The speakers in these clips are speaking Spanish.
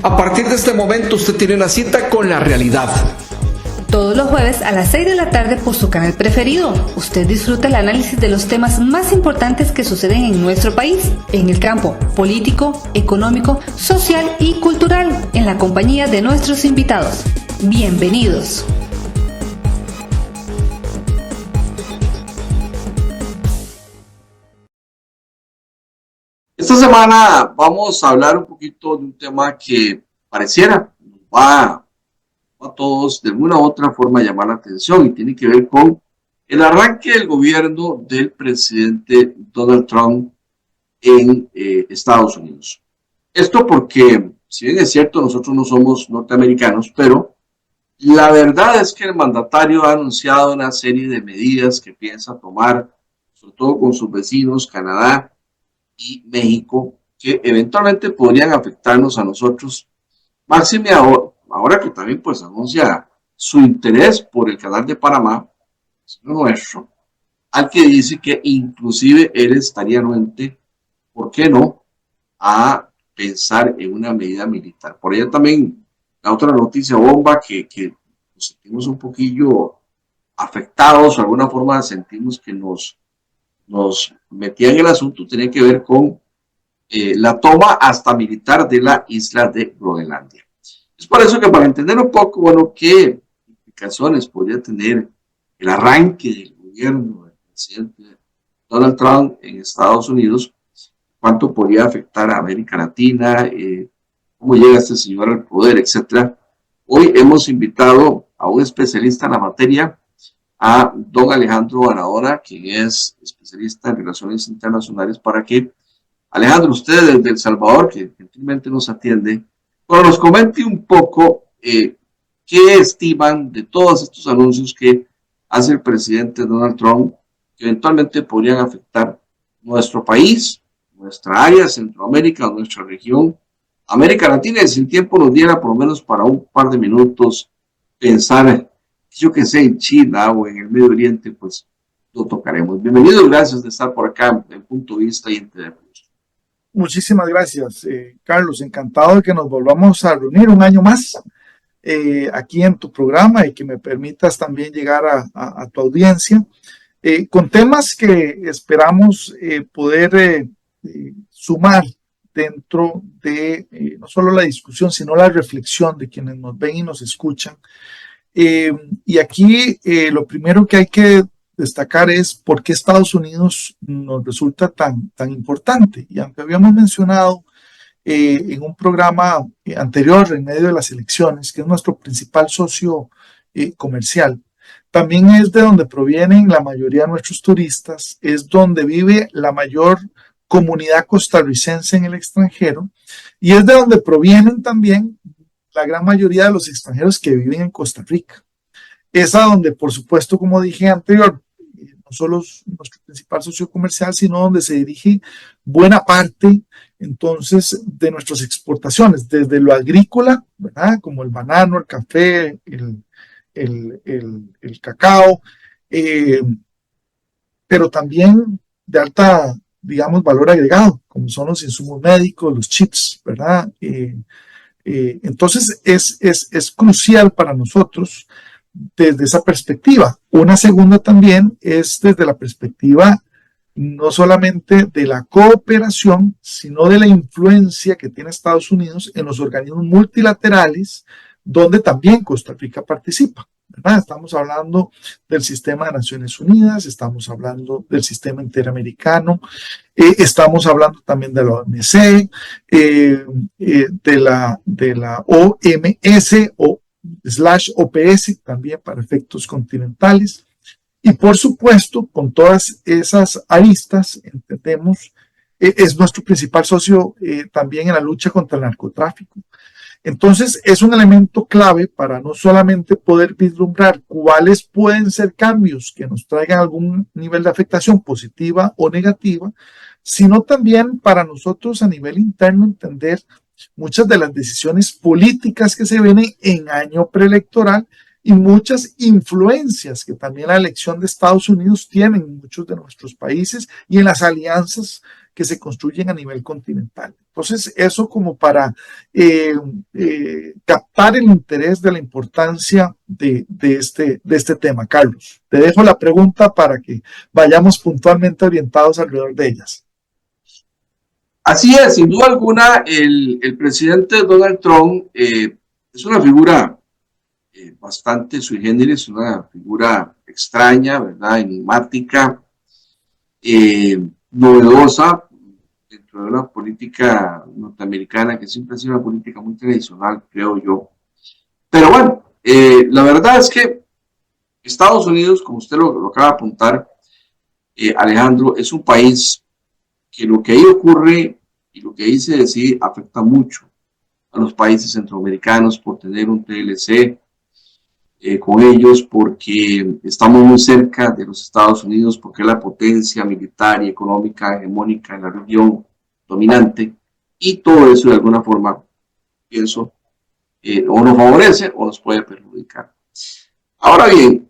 A partir de este momento usted tiene una cita con la realidad. Todos los jueves a las 6 de la tarde por su canal preferido. Usted disfruta el análisis de los temas más importantes que suceden en nuestro país, en el campo político, económico, social y cultural, en la compañía de nuestros invitados. Bienvenidos. Esta semana vamos a hablar un poquito de un tema que pareciera nos va a todos de alguna u otra forma llamar la atención y tiene que ver con el arranque del gobierno del presidente Donald Trump en Estados Unidos. Esto porque, si bien es cierto, nosotros no somos norteamericanos, pero la verdad es que el mandatario ha anunciado una serie de medidas que piensa tomar, sobre todo con sus vecinos, Canadá y México, que eventualmente podrían afectarnos a nosotros, máxime ahora que también pues anuncia su interés por el canal de Panamá, nuestro, al que dice que inclusive él estaría anuente, ¿por qué no?, a pensar en una medida militar. Por allá también la otra noticia bomba que nos sentimos un poquillo afectados, o de alguna forma sentimos que nos metía en el asunto, tenía que ver con la toma hasta militar de la isla de Groenlandia. Es por eso que, para entender un poco, bueno, qué implicaciones podría tener el arranque del gobierno del presidente Donald Trump en Estados Unidos, cuánto podría afectar a América Latina, cómo llega este señor al poder, etcétera. Hoy hemos invitado a un especialista en la materia, a don Alejandro Barahona, quien es especialista en relaciones internacionales, para que, Alejandro, usted desde El Salvador, que gentilmente nos atiende, bueno, nos comente un poco qué estiman de todos estos anuncios que hace el presidente Donald Trump, que eventualmente podrían afectar nuestro país, nuestra área, Centroamérica, nuestra región, América Latina, y si el tiempo nos diera por lo menos para un par de minutos pensar, yo que sé, en China o en el Medio Oriente, pues lo tocaremos. Bienvenido, gracias de estar por acá en Punto de Vista y en TV Plus. Muchísimas gracias, Carlos. Encantado de que nos volvamos a reunir un año más aquí en tu programa y que me permitas también llegar a tu audiencia con temas que esperamos poder sumar dentro de no solo la discusión, sino la reflexión de quienes nos ven y nos escuchan. Y aquí lo primero que hay que destacar es por qué Estados Unidos nos resulta tan importante. Y aunque habíamos mencionado en un programa anterior, en medio de las elecciones, que es nuestro principal socio comercial, también es de donde provienen la mayoría de nuestros turistas, es donde vive la mayor comunidad costarricense en el extranjero y es de donde provienen también la gran mayoría de los extranjeros que viven en Costa Rica. Es a donde, por supuesto, como dije anterior, no solo es nuestro principal socio comercial, sino donde se dirige buena parte, entonces, de nuestras exportaciones, desde lo agrícola, ¿verdad?, como el banano, el café, el cacao, pero también de alta, digamos, valor agregado, como son los insumos médicos, los chips, ¿verdad? Entonces es crucial para nosotros desde esa perspectiva. Una segunda también es desde la perspectiva no solamente de la cooperación, sino de la influencia que tiene Estados Unidos en los organismos multilaterales, donde también Costa Rica participa, ¿verdad? Estamos hablando del sistema de Naciones Unidas, estamos hablando del sistema interamericano, estamos hablando también de la OMC, de la OMS o /OPS, también para efectos continentales. Y por supuesto, con todas esas aristas, entendemos, es nuestro principal socio también en la lucha contra el narcotráfico. Entonces, es un elemento clave para no solamente poder vislumbrar cuáles pueden ser cambios que nos traigan algún nivel de afectación positiva o negativa, sino también para nosotros a nivel interno entender muchas de las decisiones políticas que se vienen en año preelectoral y muchas influencias que también la elección de Estados Unidos tiene en muchos de nuestros países y en las alianzas que se construyen a nivel continental. Entonces, eso como para captar el interés de la importancia de este tema. Carlos, te dejo la pregunta para que vayamos puntualmente orientados alrededor de ellas. Así es, sin duda alguna, el presidente Donald Trump es una figura bastante sui generis, una figura extraña, ¿verdad? Enigmática, novedosa dentro de una política norteamericana que siempre ha sido una política muy tradicional, creo yo. Pero bueno, la verdad es que Estados Unidos, como usted lo acaba de apuntar, Alejandro, es un país que lo que ahí ocurre y lo que ahí se decide afecta mucho a los países centroamericanos por tener un TLC con ellos, porque estamos muy cerca de los Estados Unidos, porque es la potencia militar y económica hegemónica en la región dominante, y todo eso de alguna forma, pienso, o nos favorece o nos puede perjudicar. Ahora bien,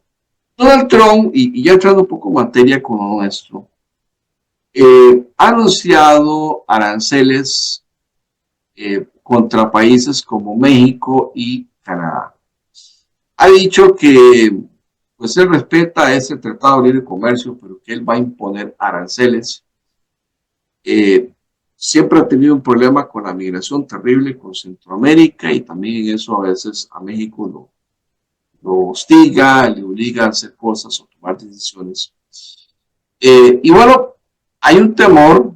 Donald Trump, y ya entrando un poco en materia con lo nuestro, ha anunciado aranceles contra países como México y Canadá. Ha dicho que pues él respeta ese tratado de libre comercio, pero que él va a imponer aranceles. Siempre ha tenido un problema con la migración terrible con Centroamérica, y también en eso a veces a México lo hostiga, le obliga a hacer cosas o tomar decisiones. Y bueno, hay un temor,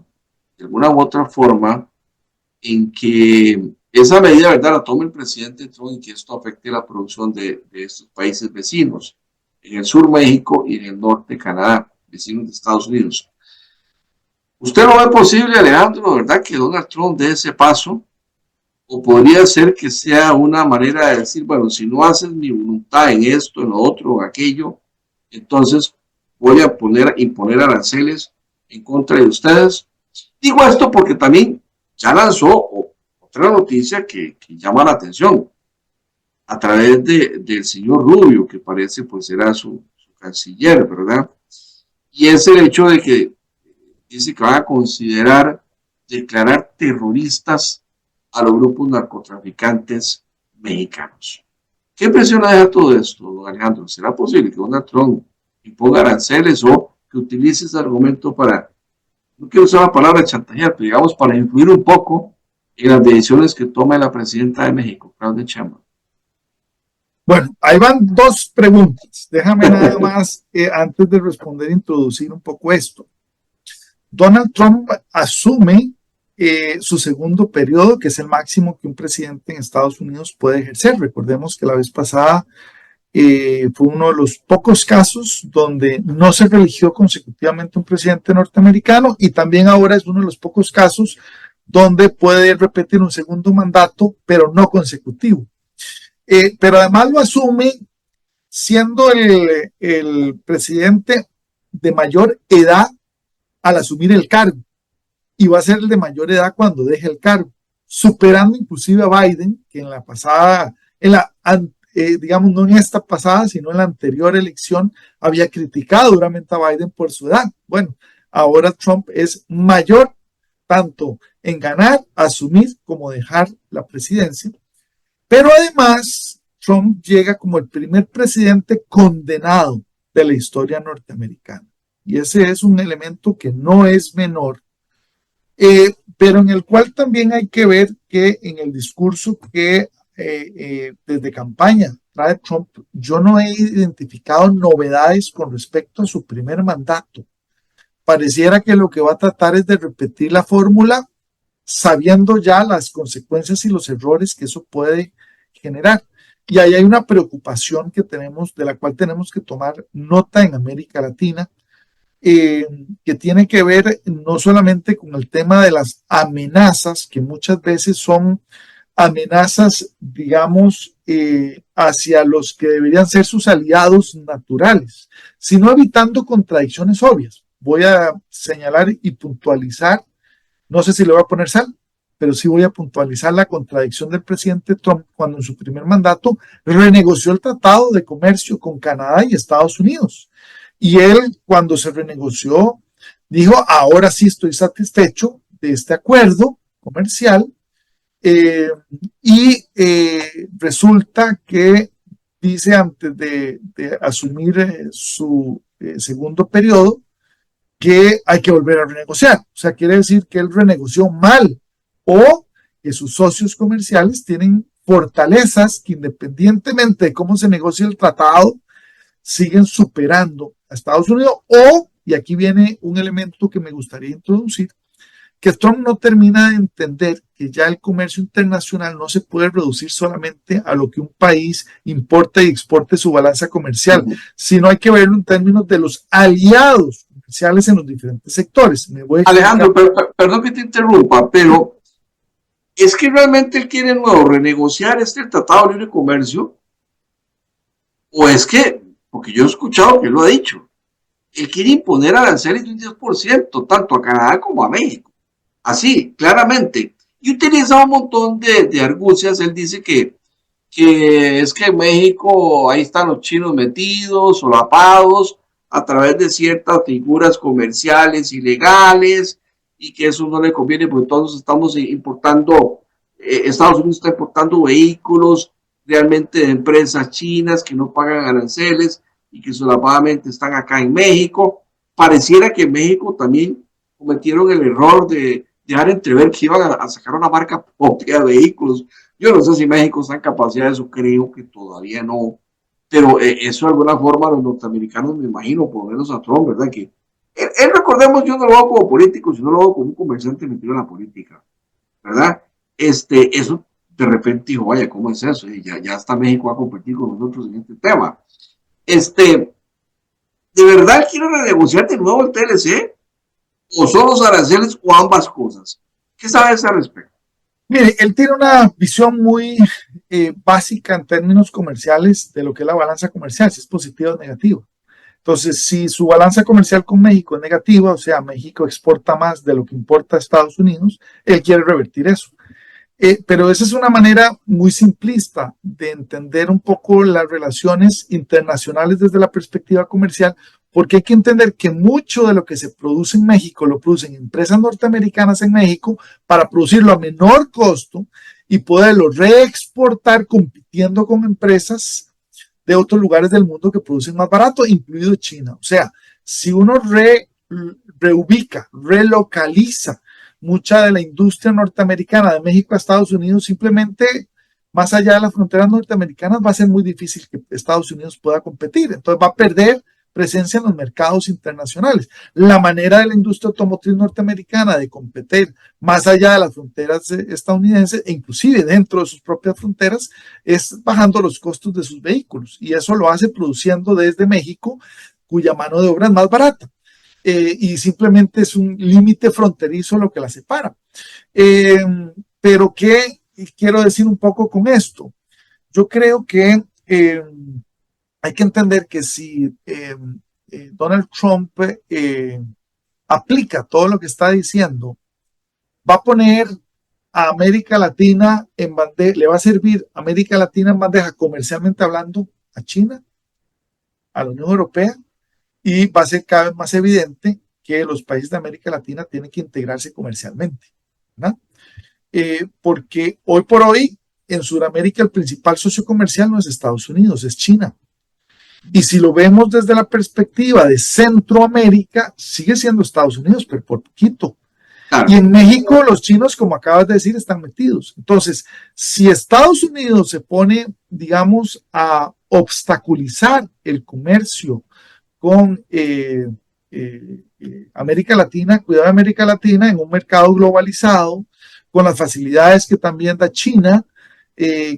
de alguna u otra forma, en que esa medida, ¿verdad?, la tome el presidente Trump y que esto afecte la producción de estos países vecinos, en el sur México y en el norte Canadá, vecinos de Estados Unidos. ¿Usted lo ve posible, Alejandro, verdad, que Donald Trump dé ese paso? ¿O podría ser que sea una manera de decir, bueno, si no haces mi voluntad en esto, en lo otro, en aquello, entonces voy a imponer aranceles en contra de ustedes? Digo esto porque también ya lanzó otra noticia que llama la atención a través del señor Rubio, que parece pues será su canciller, ¿verdad? Y es el hecho de que dice que van a considerar declarar terroristas a los grupos narcotraficantes mexicanos. ¿Qué impresión deja todo esto, don Alejandro? ¿Será posible que Donald Trump imponga aranceles o que utilice ese argumento para, no quiero usar la palabra chantajear, pero digamos para influir un poco en las decisiones que toma la presidenta de México, Claudia Sheinbaum? Bueno, ahí van dos preguntas. Déjame nada más, antes de responder, introducir un poco esto. Donald Trump asume su segundo periodo, que es el máximo que un presidente en Estados Unidos puede ejercer. Recordemos que la vez pasada fue uno de los pocos casos donde no se reeligió consecutivamente un presidente norteamericano, y también ahora es uno de los pocos casos donde puede repetir un segundo mandato, pero no consecutivo. Pero además lo asume siendo el presidente de mayor edad al asumir el cargo, y va a ser el de mayor edad cuando deje el cargo, superando inclusive a Biden, que en la pasada, digamos, no en esta pasada, sino en la anterior elección, había criticado duramente a Biden por su edad. Bueno, ahora Trump es mayor tanto en ganar, asumir, como dejar la presidencia. Pero además, Trump llega como el primer presidente condenado de la historia norteamericana. Y ese es un elemento que no es menor, pero en el cual también hay que ver que en el discurso que desde campaña trae Trump, yo no he identificado novedades con respecto a su primer mandato. Pareciera que lo que va a tratar es de repetir la fórmula, sabiendo ya las consecuencias y los errores que eso puede generar. Y ahí hay una preocupación que tenemos, de la cual tenemos que tomar nota en América Latina, que tiene que ver no solamente con el tema de las amenazas, que muchas veces son amenazas, digamos, hacia los que deberían ser sus aliados naturales, sino evitando contradicciones obvias. Voy a señalar y puntualizar, no sé si le voy a poner sal, pero sí voy a puntualizar la contradicción del presidente Trump cuando en su primer mandato renegoció el Tratado de Comercio con Canadá y Estados Unidos. Y él, cuando se renegoció, dijo, ahora sí estoy satisfecho de este acuerdo comercial, y resulta que dice antes de asumir su segundo periodo que hay que volver a renegociar. O sea, quiere decir que él renegoció mal o que sus socios comerciales tienen fortalezas que independientemente de cómo se negocie el tratado, siguen superando a Estados Unidos o, y aquí viene un elemento que me gustaría introducir, que Trump no termina de entender que ya el comercio internacional no se puede reducir solamente a lo que un país importa y exporte su balanza comercial, sino hay que verlo en términos de los aliados comerciales en los diferentes sectores. Alejandro, perdón que te interrumpa, pero es que realmente él quiere nuevo renegociar este Tratado de Libre Comercio, o es que, porque yo he escuchado que él lo ha dicho, él quiere imponer aranceles de un 10%, tanto a Canadá como a México. Así, claramente. Y utiliza un montón de argucias. Él dice que es que en México ahí están los chinos metidos, solapados, a través de ciertas figuras comerciales ilegales, y que eso no le conviene porque todos estamos importando, Estados Unidos está importando vehículos realmente de empresas chinas que no pagan aranceles y que solapadamente están acá en México. Pareciera que en México también cometieron el error de dejar entrever que iban a sacar una marca propia de vehículos. Yo no sé si México está en capacidad de eso, creo que todavía no, pero eso de alguna forma los norteamericanos, me imagino, por lo menos a Trump, ¿verdad? Que él, recordemos, yo no lo hago como político, sino lo hago como un comerciante metido en la política, ¿verdad? Eso de repente dijo, vaya, ¿cómo es eso? Ya hasta México va a competir con nosotros en este tema. ¿De verdad quiere renegociar de nuevo el TLC? ¿O son los aranceles o ambas cosas? ¿Qué sabes al respecto? Mire, él tiene una visión muy básica en términos comerciales de lo que es la balanza comercial, si es positiva o negativa. Entonces, si su balanza comercial con México es negativa, o sea, México exporta más de lo que importa a Estados Unidos, él quiere revertir eso. Pero esa es una manera muy simplista de entender un poco las relaciones internacionales desde la perspectiva comercial, porque hay que entender que mucho de lo que se produce en México lo producen empresas norteamericanas en México para producirlo a menor costo y poderlo reexportar compitiendo con empresas de otros lugares del mundo que producen más barato, incluido China. O sea, si uno reubica, relocaliza mucha de la industria norteamericana de México a Estados Unidos, simplemente más allá de las fronteras norteamericanas va a ser muy difícil que Estados Unidos pueda competir. Entonces va a perder presencia en los mercados internacionales. La manera de la industria automotriz norteamericana de competir más allá de las fronteras estadounidenses e inclusive dentro de sus propias fronteras es bajando los costos de sus vehículos, y eso lo hace produciendo desde México, cuya mano de obra es más barata. Y simplemente es un límite fronterizo lo que la separa. Pero ¿qué quiero decir un poco con esto? Yo creo que hay que entender que si Donald Trump aplica todo lo que está diciendo, va a poner a América Latina en bandeja, le va a servir a América Latina en bandeja comercialmente hablando a China, a la Unión Europea, y va a ser cada vez más evidente que los países de América Latina tienen que integrarse comercialmente, ¿verdad? Porque hoy por hoy en Sudamérica el principal socio comercial no es Estados Unidos, es China. Y si lo vemos desde la perspectiva de Centroamérica, sigue siendo Estados Unidos, pero por poquito. Claro. Y en México los chinos, como acabas de decir, están metidos. Entonces, si Estados Unidos se pone, digamos, a obstaculizar el comercio con América Latina, cuidado de América Latina en un mercado globalizado, con las facilidades que también da China,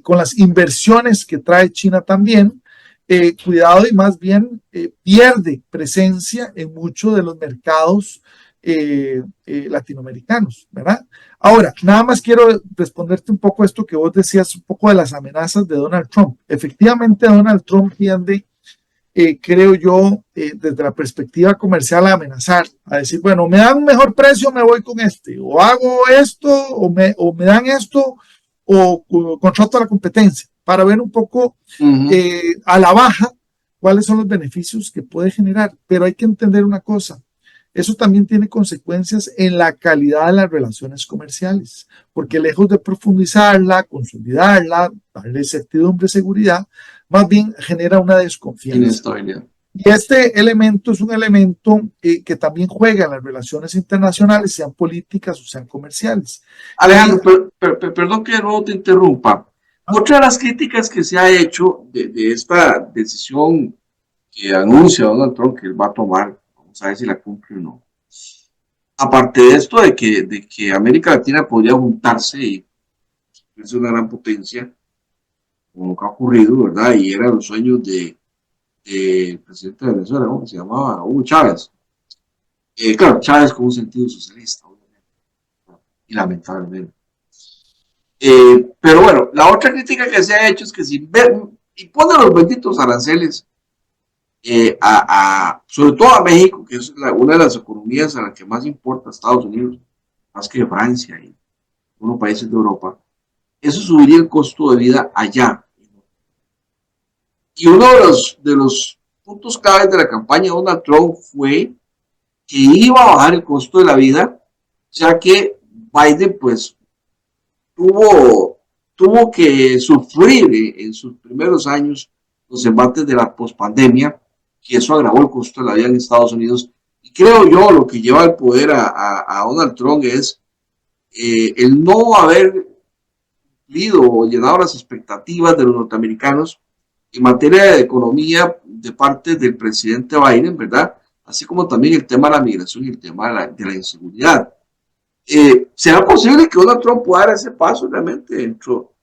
con las inversiones que trae China también, cuidado, y más bien pierde presencia en muchos de los mercados latinoamericanos, ¿verdad? Ahora, nada más quiero responderte un poco esto que vos decías, un poco de las amenazas de Donald Trump. Efectivamente, Donald Trump tiende, creo yo, desde la perspectiva comercial a amenazar, a decir, bueno, me dan un mejor precio, me voy con este, o hago esto, o me dan esto, o contrato a la competencia, para ver un poco a la baja cuáles son los beneficios que puede generar. Pero hay que entender una cosa, eso también tiene consecuencias en la calidad de las relaciones comerciales, porque lejos de profundizarla, consolidarla, darle certidumbre, seguridad, más bien genera una desconfianza. Inestabilidad. Y este elemento es un elemento que también juega en las relaciones internacionales, sean políticas o sean comerciales. Alejandro, perdón que de nuevo te interrumpa. Otra de las críticas que se ha hecho de esta decisión que anuncia Donald Trump que él va a tomar, vamos a ver si la cumple o no. Aparte de esto de que América Latina podría juntarse y es una gran potencia, como nunca ha ocurrido, ¿verdad? Y eran los sueños del presidente de Venezuela, ¿no? Que se llamaba Hugo Chávez. Claro, Chávez con un sentido socialista, obviamente, y lamentablemente. Pero bueno, la otra crítica que se ha hecho es que si imponen los benditos aranceles, sobre todo a México, que es una de las economías a la que más importa a Estados Unidos, más que Francia y algunos países de Europa, eso subiría el costo de vida allá. Y uno de los puntos claves de la campaña de Donald Trump fue que iba a bajar el costo de la vida, ya que Biden pues tuvo que sufrir en sus primeros años los embates de la pospandemia, que eso agravó el costo de la vida en Estados Unidos. Y creo yo lo que lleva al poder a Donald Trump es el no haber cumplido o llenado las expectativas de los norteamericanos en materia de economía de parte del presidente Biden, ¿verdad? Así como también el tema de la migración y el tema de la inseguridad. ¿Será posible que Donald Trump pueda dar ese paso realmente dentro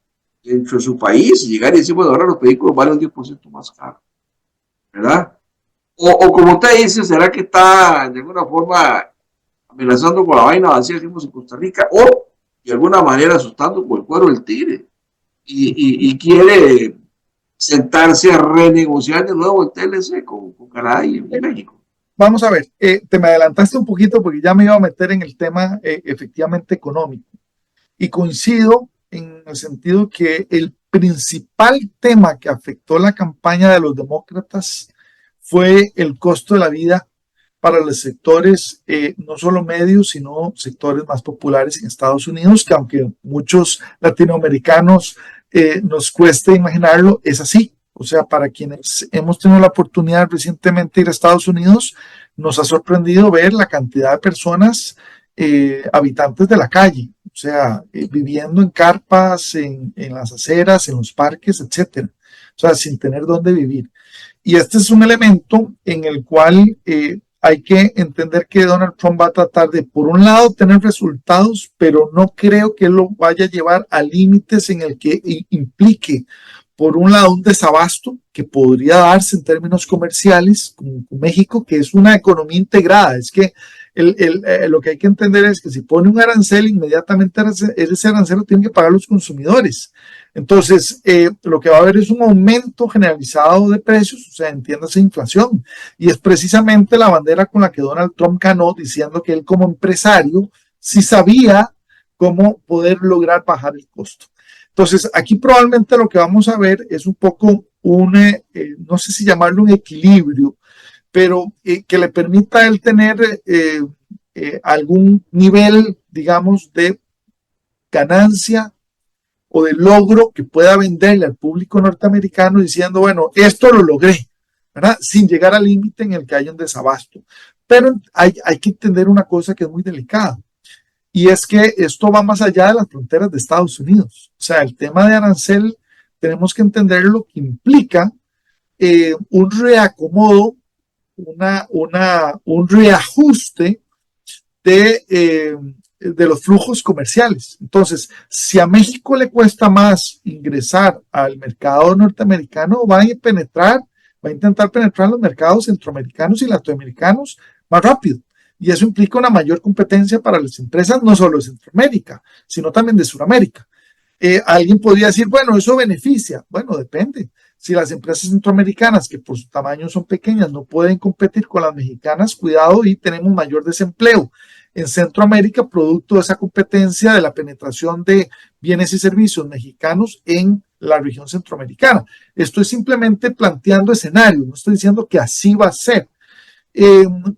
de su país y llegar y decir, bueno, ahora los vehículos valen un 10% más caro, ¿verdad? O como usted dice, ¿será que está de alguna forma amenazando con la vaina vacía que hicimos en Costa Rica o de alguna manera asustando con el cuero del tigre y quiere sentarse a renegociar de nuevo el TLC con Canadá y México? Vamos a ver, te me adelantaste un poquito porque ya me iba a meter en el tema efectivamente económico. Y coincido en el sentido que el principal tema que afectó la campaña de los demócratas fue el costo de la vida para los sectores, no solo medios, sino sectores más populares en Estados Unidos, que aunque muchos latinoamericanos nos cueste imaginarlo, es así. O sea, para quienes hemos tenido la oportunidad recientemente de ir a Estados Unidos, nos ha sorprendido ver la cantidad de personas, habitantes de la calle, o sea, viviendo en carpas, en las aceras, en los parques, etcétera. O sea, sin tener dónde vivir. Y este es un elemento en el cual hay que entender que Donald Trump va a tratar de, por un lado, tener resultados, pero no creo que él lo vaya a llevar a límites en el que implique, por un lado, un desabasto que podría darse en términos comerciales con México, que es una economía integrada. Es que lo que hay que entender es que si pone un arancel, inmediatamente ese arancel lo tienen que pagar los consumidores. Entonces, lo que va a haber es un aumento generalizado de precios, o sea, entiéndase inflación. Y es precisamente la bandera con la que Donald Trump ganó, diciendo que él como empresario sí sabía cómo poder lograr bajar el costo. Entonces, aquí probablemente lo que vamos a ver es un poco no sé si llamarlo un equilibrio, pero que le permita a él tener algún nivel, digamos, de ganancia o de logro que pueda venderle al público norteamericano diciendo, bueno, esto lo logré, ¿verdad? Sin llegar al límite en el que haya un desabasto. Pero hay que entender una cosa que es muy delicada. Y es que esto va más allá de las fronteras de Estados Unidos. O sea, el tema de arancel tenemos que entender lo que implica un reacomodo, un reajuste de los flujos comerciales. Entonces, si a México le cuesta más ingresar al mercado norteamericano, va a intentar penetrar los mercados centroamericanos y latinoamericanos más rápido. Y eso implica una mayor competencia para las empresas, no solo de Centroamérica, sino también de Sudamérica. Alguien podría decir, bueno, eso beneficia. Bueno, depende. Si las empresas centroamericanas, que por su tamaño son pequeñas, no pueden competir con las mexicanas, cuidado, y tenemos mayor desempleo en Centroamérica, producto de esa competencia de la penetración de bienes y servicios mexicanos en la región centroamericana. Estoy simplemente planteando escenarios, no estoy diciendo que así va a ser.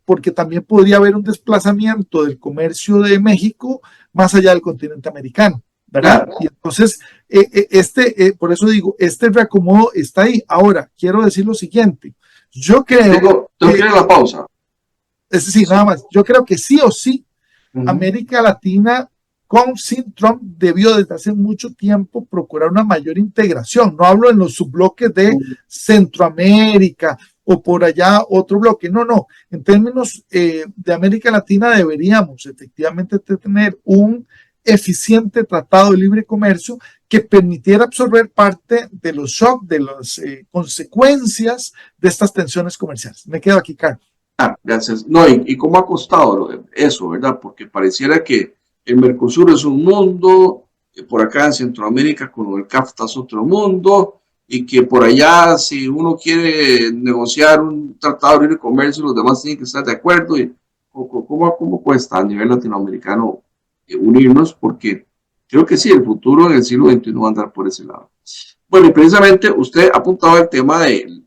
porque también podría haber un desplazamiento del comercio de México más allá del continente americano, ¿verdad? Y entonces, por eso digo, este reacomodo está ahí. Ahora, quiero decir lo siguiente, yo creo tengo que ir a la pausa. Es decir, nada más, yo creo que sí o sí, América Latina sin Trump debió desde hace mucho tiempo procurar una mayor integración. No hablo en los subbloques de Centroamérica o por allá otro bloque. No. En términos de América Latina deberíamos efectivamente tener un eficiente tratado de libre comercio que permitiera absorber parte de los shocks, de las consecuencias de estas tensiones comerciales. Me quedo aquí, Carlos. Gracias. No, y cómo ha costado eso, ¿verdad? Porque pareciera que el Mercosur es un mundo, por acá en Centroamérica con el CAFTA es otro mundo, y que por allá si uno quiere negociar un tratado de libre comercio, los demás tienen que estar de acuerdo. Y ¿cómo cuesta a nivel latinoamericano unirnos? Porque creo que sí, el futuro en el siglo XXI va a andar por ese lado. Bueno, y precisamente usted ha apuntado el tema de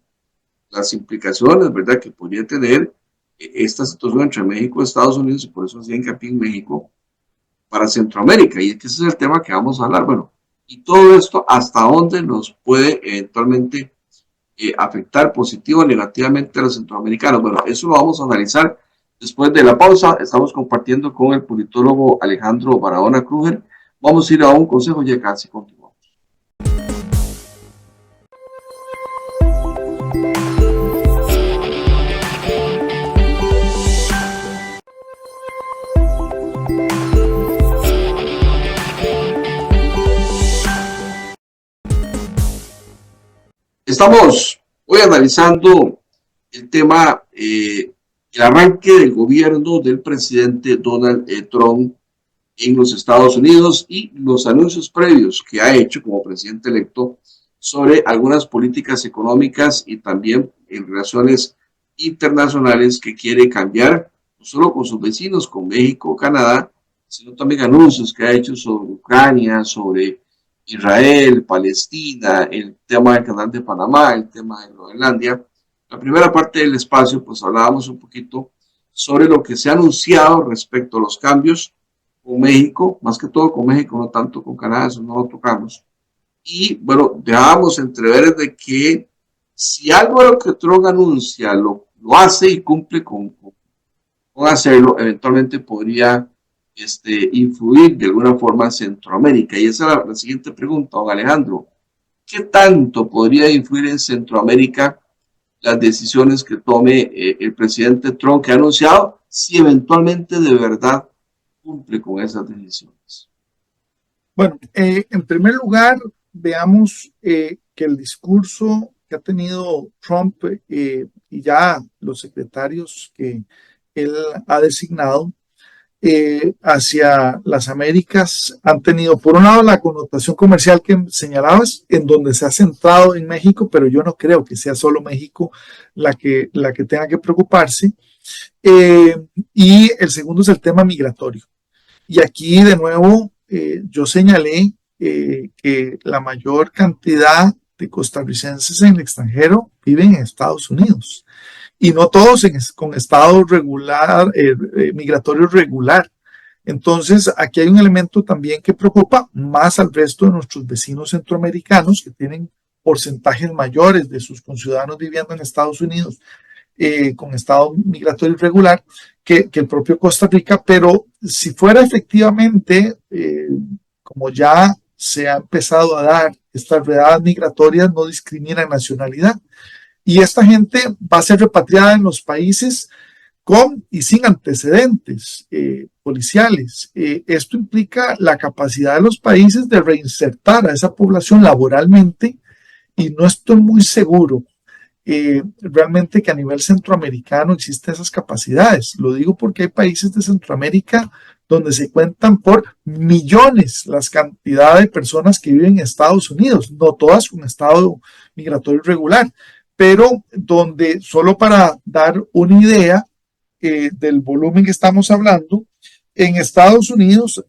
las implicaciones, ¿verdad?, que podría tener esta situación entre México y Estados Unidos, y por eso hacía hincapié en México, para Centroamérica, y es que ese es el tema que vamos a hablar. Bueno, y todo esto, ¿hasta dónde nos puede eventualmente afectar positivo o negativamente a los centroamericanos? Bueno, eso lo vamos a analizar después de la pausa. Estamos compartiendo con el politólogo Alejandro Barahona Kruger. Vamos a ir a un consejo ya casi continuamos. Estamos hoy analizando el tema, el arranque del gobierno del presidente Donald Trump en los Estados Unidos y los anuncios previos que ha hecho como presidente electo sobre algunas políticas económicas y también en relaciones internacionales que quiere cambiar, no solo con sus vecinos, con México, Canadá, sino también anuncios que ha hecho sobre Ucrania, sobre Israel, Palestina, el tema del canal de Panamá, el tema de Groenlandia. La primera parte del espacio, pues hablábamos un poquito sobre lo que se ha anunciado respecto a los cambios con México, más que todo con México, no tanto con Canadá, eso no lo tocamos. Y bueno, dejábamos entrever de que si algo de lo que Trump anuncia lo hace y cumple con hacerlo, eventualmente podría influir de alguna forma en Centroamérica. Y esa es la siguiente pregunta, don Alejandro. ¿Qué tanto podría influir en Centroamérica las decisiones que tome el presidente Trump, que ha anunciado, si eventualmente de verdad cumple con esas decisiones? Bueno, en primer lugar, veamos que el discurso que ha tenido Trump y ya los secretarios que él ha designado hacia las Américas han tenido, por un lado, la connotación comercial que señalabas, en donde se ha centrado en México, pero yo no creo que sea solo México la que tenga que preocuparse. Y el segundo es el tema migratorio. Y aquí, de nuevo, yo señalé que la mayor cantidad de costarricenses en el extranjero viven en Estados Unidos. Y no todos con estado regular, migratorio regular. Entonces, aquí hay un elemento también que preocupa más al resto de nuestros vecinos centroamericanos, que tienen porcentajes mayores de sus conciudadanos viviendo en Estados Unidos con estado migratorio irregular que el propio Costa Rica. Pero si fuera efectivamente, como ya se ha empezado a dar, estas redadas migratorias no discriminan nacionalidad. Y esta gente va a ser repatriada en los países con y sin antecedentes policiales. Esto implica la capacidad de los países de reinsertar a esa población laboralmente, y no estoy muy seguro realmente que a nivel centroamericano existen esas capacidades. Lo digo porque hay países de Centroamérica donde se cuentan por millones las cantidades de personas que viven en Estados Unidos, no todas con estado migratorio irregular, pero donde, solo para dar una idea del volumen que estamos hablando, en Estados Unidos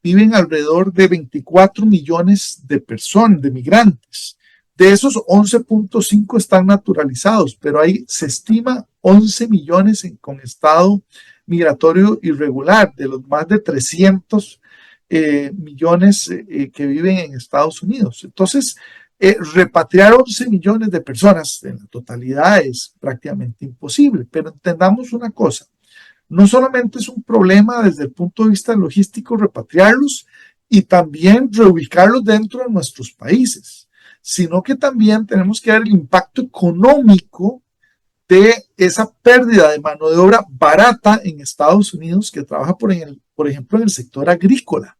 viven alrededor de 24 millones de personas, de migrantes. De esos, 11.5 están naturalizados, pero ahí se estima 11 millones con estado migratorio irregular, de los más de 300 millones que viven en Estados Unidos. Entonces, repatriar 11 millones de personas en la totalidad es prácticamente imposible, pero entendamos una cosa, no solamente es un problema desde el punto de vista logístico repatriarlos y también reubicarlos dentro de nuestros países, sino que también tenemos que ver el impacto económico de esa pérdida de mano de obra barata en Estados Unidos que trabaja, por ejemplo, en el sector agrícola.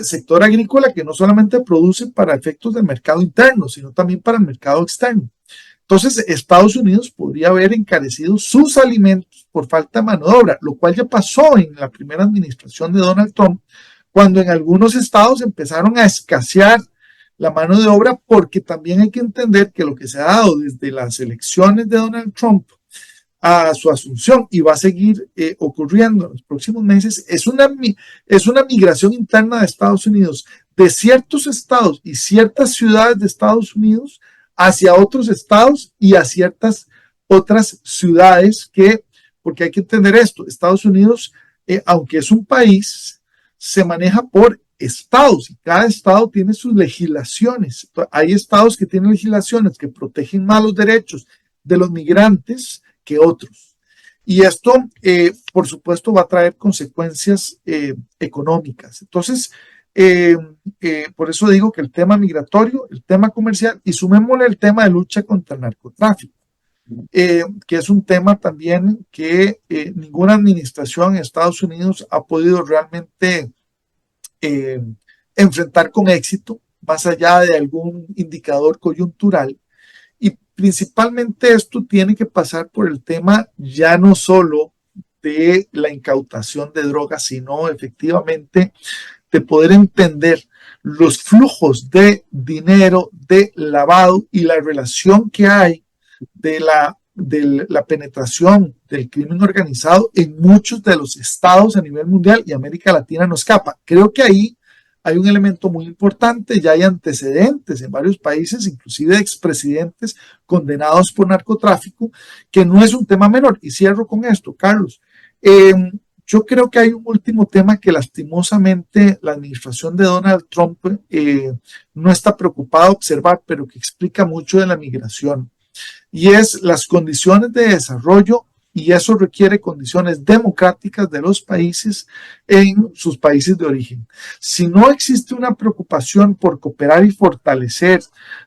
Sector agrícola que no solamente produce para efectos del mercado interno, sino también para el mercado externo. Entonces, Estados Unidos podría haber encarecido sus alimentos por falta de mano de obra, lo cual ya pasó en la primera administración de Donald Trump, cuando en algunos estados empezaron a escasear la mano de obra, porque también hay que entender que lo que se ha dado desde las elecciones de Donald Trump a su asunción y va a seguir ocurriendo en los próximos meses, es una migración interna de Estados Unidos, de ciertos estados y ciertas ciudades de Estados Unidos hacia otros estados y a ciertas otras ciudades porque hay que entender esto, Estados Unidos, aunque es un país, se maneja por estados y cada estado tiene sus legislaciones. Hay estados que tienen legislaciones que protegen más los derechos de los migrantes que otros. Y esto, por supuesto, va a traer consecuencias económicas. Entonces, por eso digo que el tema migratorio, el tema comercial y sumémosle el tema de lucha contra el narcotráfico, que es un tema también que ninguna administración en Estados Unidos ha podido realmente enfrentar con éxito, más allá de algún indicador coyuntural. Y principalmente esto tiene que pasar por el tema ya no solo de la incautación de drogas, sino efectivamente de poder entender los flujos de dinero, de lavado y la relación que hay de la penetración del crimen organizado en muchos de los estados a nivel mundial, y América Latina no escapa. Creo que ahí hay un elemento muy importante, ya hay antecedentes en varios países, inclusive de expresidentes condenados por narcotráfico, que no es un tema menor. Y cierro con esto, Carlos. Yo creo que hay un último tema que lastimosamente la administración de Donald Trump no está preocupada a observar, pero que explica mucho de la migración, y es las condiciones de desarrollo, y eso requiere condiciones democráticas de los países en sus países de origen. Si no existe una preocupación por cooperar y fortalecer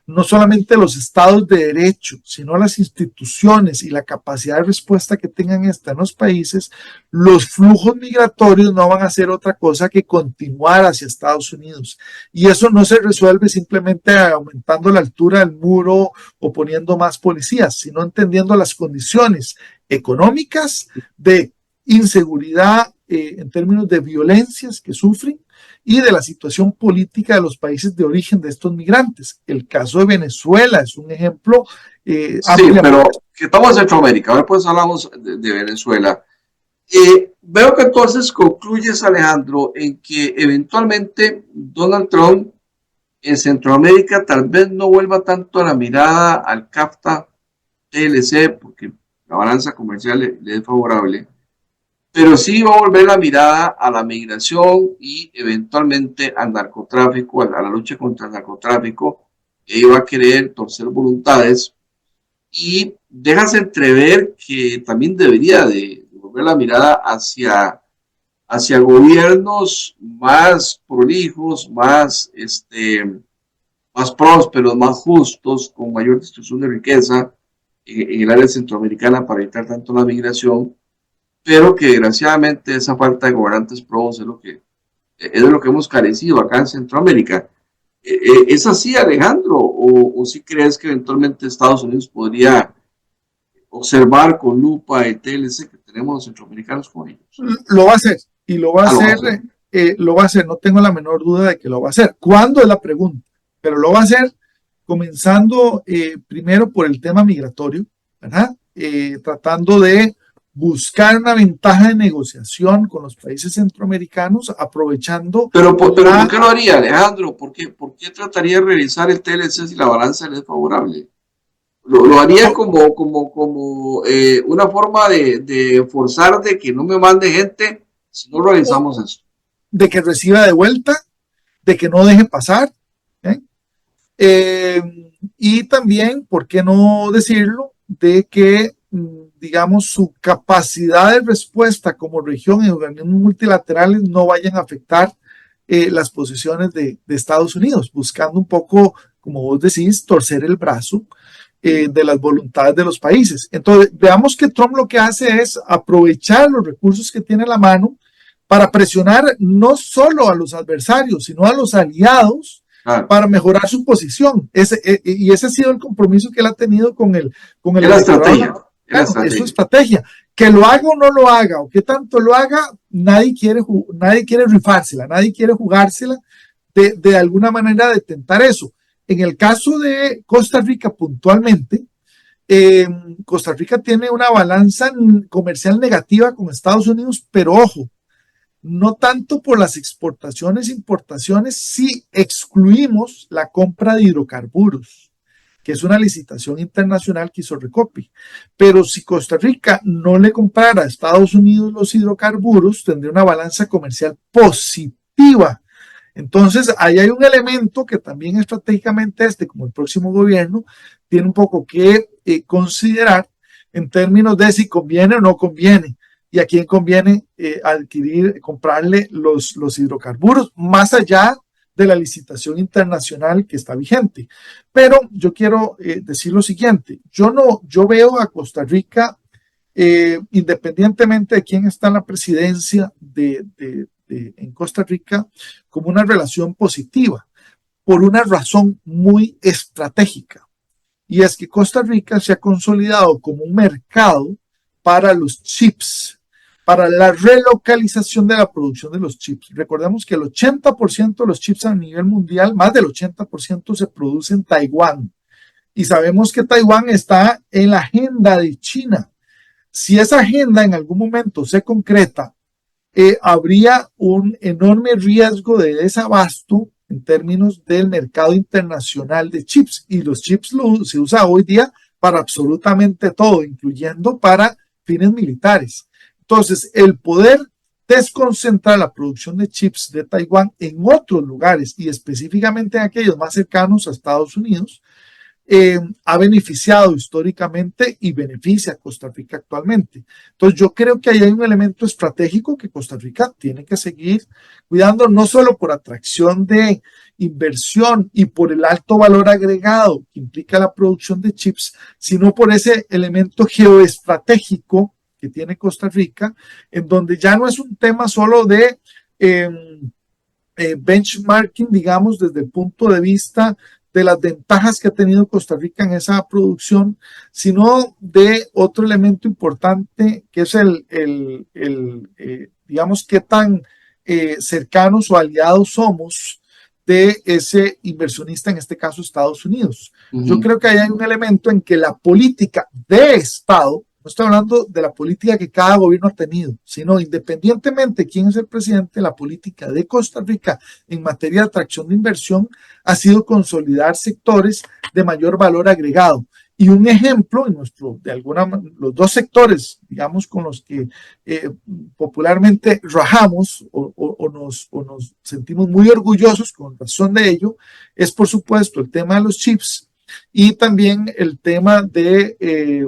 no solamente los estados de derecho, sino las instituciones y la capacidad de respuesta que tengan estas en los países, los flujos migratorios no van a hacer otra cosa que continuar hacia Estados Unidos. Y eso no se resuelve simplemente aumentando la altura del muro o poniendo más policías, sino entendiendo las condiciones económicas, de inseguridad en términos de violencias que sufren y de la situación política de los países de origen de estos migrantes. El caso de Venezuela es un ejemplo. Sí, pero que estamos en Centroamérica, ahora pues hablamos de Venezuela. Veo que entonces concluyes, Alejandro, en que eventualmente Donald Trump en Centroamérica tal vez no vuelva tanto a la mirada al CAFTA TLC, porque la balanza comercial le es favorable, pero sí va a volver la mirada a la migración y eventualmente al narcotráfico, a la lucha contra el narcotráfico, y va a querer torcer voluntades, y dejas entrever que también debería de volver la mirada hacia gobiernos más prolijos, más prósperos, más justos, con mayor distribución de riqueza en el área centroamericana para evitar tanto la migración, pero que desgraciadamente esa falta de gobernantes pros es de lo que hemos carecido acá en Centroamérica. ¿Es así, Alejandro? ¿O si crees que eventualmente Estados Unidos podría observar con lupa el TLC que tenemos los centroamericanos con ellos? Lo va a hacer, y lo va a hacer, lo va a hacer, no tengo la menor duda de que lo va a hacer. ¿Cuándo es la pregunta? Pero lo va a hacer comenzando primero por el tema migratorio, ¿verdad? Tratando de buscar una ventaja de negociación con los países centroamericanos, aprovechando... Pero ¿por qué lo haría, Alejandro? ¿Por qué trataría de revisar el TLC si la balanza le es favorable? Lo haría como una forma de forzar de que no me mande gente si no realizamos eso. De que reciba de vuelta, de que no deje pasar. ¿Eh? Y también, ¿por qué no decirlo? De que, digamos, su capacidad de respuesta como región en organismos multilaterales no vayan a afectar las posiciones de Estados Unidos, buscando un poco, como vos decís, torcer el brazo de las voluntades de los países. Entonces, veamos que Trump lo que hace es aprovechar los recursos que tiene a la mano para presionar no solo a los adversarios, sino a los aliados para mejorar su posición. Y ese ha sido el compromiso que él ha tenido con el estrategia. Claro, es su estrategia. Que lo haga o no lo haga, o que tanto lo haga, nadie quiere rifársela, nadie quiere jugársela de alguna manera de tentar eso. En el caso de Costa Rica puntualmente, Costa Rica tiene una balanza comercial negativa con Estados Unidos, pero ojo, no tanto por las exportaciones e importaciones, si excluimos la compra de hidrocarburos, que es una licitación internacional que hizo Recopi. Pero si Costa Rica no le comprara a Estados Unidos los hidrocarburos, tendría una balanza comercial positiva. Entonces, ahí hay un elemento que también estratégicamente como el próximo gobierno, tiene un poco que considerar en términos de si conviene o no conviene. Y a quién conviene comprarle los hidrocarburos, más allá de la licitación internacional que está vigente. Pero yo quiero decir lo siguiente, yo veo a Costa Rica, independientemente de quién está en la presidencia en Costa Rica, como una relación positiva, por una razón muy estratégica. Y es que Costa Rica se ha consolidado como un mercado para los chips, para la relocalización de la producción de los chips. Recordemos que el 80% de los chips a nivel mundial, más del 80% se produce en Taiwán. Y sabemos que Taiwán está en la agenda de China. Si esa agenda en algún momento se concreta, habría un enorme riesgo de desabasto en términos del mercado internacional de chips. Y los chips se usan hoy día para absolutamente todo, incluyendo para fines militares. Entonces, el poder desconcentrar la producción de chips de Taiwán en otros lugares y específicamente en aquellos más cercanos a Estados Unidos, ha beneficiado históricamente y beneficia a Costa Rica actualmente. Entonces, yo creo que ahí hay un elemento estratégico que Costa Rica tiene que seguir cuidando, no solo por atracción de inversión y por el alto valor agregado que implica la producción de chips, sino por ese elemento geoestratégico que tiene Costa Rica, en donde ya no es un tema solo de benchmarking, digamos, desde el punto de vista de las ventajas que ha tenido Costa Rica en esa producción, sino de otro elemento importante que es digamos, qué tan cercanos o aliados somos de ese inversionista, en este caso Estados Unidos. Yo creo que ahí hay un elemento en que la política de Estado, no estoy hablando de la política que cada gobierno ha tenido, sino independientemente de quién es el presidente, la política de Costa Rica en materia de atracción de inversión ha sido consolidar sectores de mayor valor agregado. Y un ejemplo, los dos sectores, digamos, con los que popularmente rajamos o nos sentimos muy orgullosos con razón de ello, es por supuesto el tema de los chips, y también el tema de,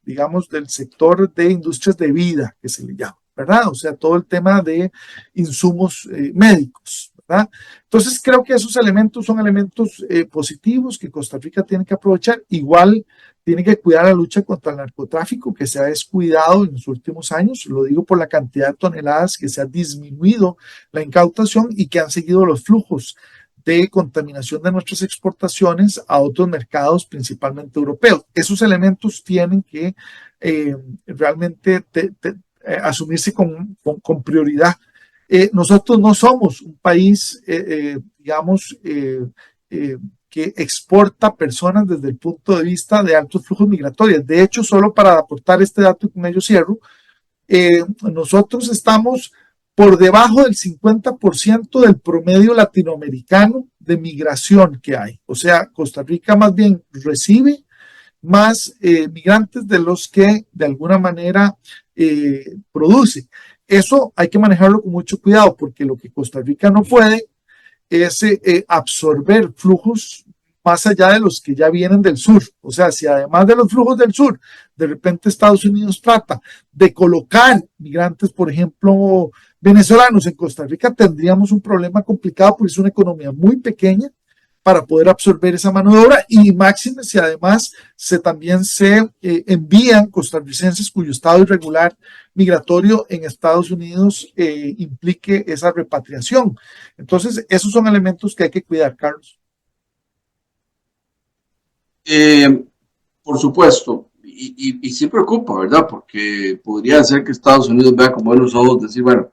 digamos, del sector de industrias de vida, que se le llama, ¿verdad? O sea, todo el tema de insumos médicos, ¿verdad? Entonces, creo que esos elementos son elementos positivos que Costa Rica tiene que aprovechar. Igual tiene que cuidar la lucha contra el narcotráfico, que se ha descuidado en los últimos años. Lo digo por la cantidad de toneladas que se ha disminuido la incautación y que han seguido los flujos de contaminación de nuestras exportaciones a otros mercados, principalmente europeos. Esos elementos tienen que realmente asumirse con prioridad. Nosotros no somos un país, digamos, que exporta personas desde el punto de vista de altos flujos migratorios. De hecho, solo para aportar este dato y con ello cierro, nosotros estamos por debajo del 50% del promedio latinoamericano de migración que hay. O sea, Costa Rica más bien recibe más migrantes de los que de alguna manera produce. Eso hay que manejarlo con mucho cuidado porque lo que Costa Rica no puede es absorber flujos más allá de los que ya vienen del sur. O sea, si además de los flujos del sur, de repente Estados Unidos trata de colocar migrantes, por ejemplo, venezolanos en Costa Rica, tendríamos un problema complicado porque es una economía muy pequeña para poder absorber esa mano de obra y máxime si además también se envían costarricenses cuyo estado irregular migratorio en Estados Unidos implique esa repatriación. Entonces, esos son elementos que hay que cuidar, Carlos. Por supuesto, y sí preocupa, ¿verdad? Porque podría ser que Estados Unidos vea con buenos ojos decir, bueno,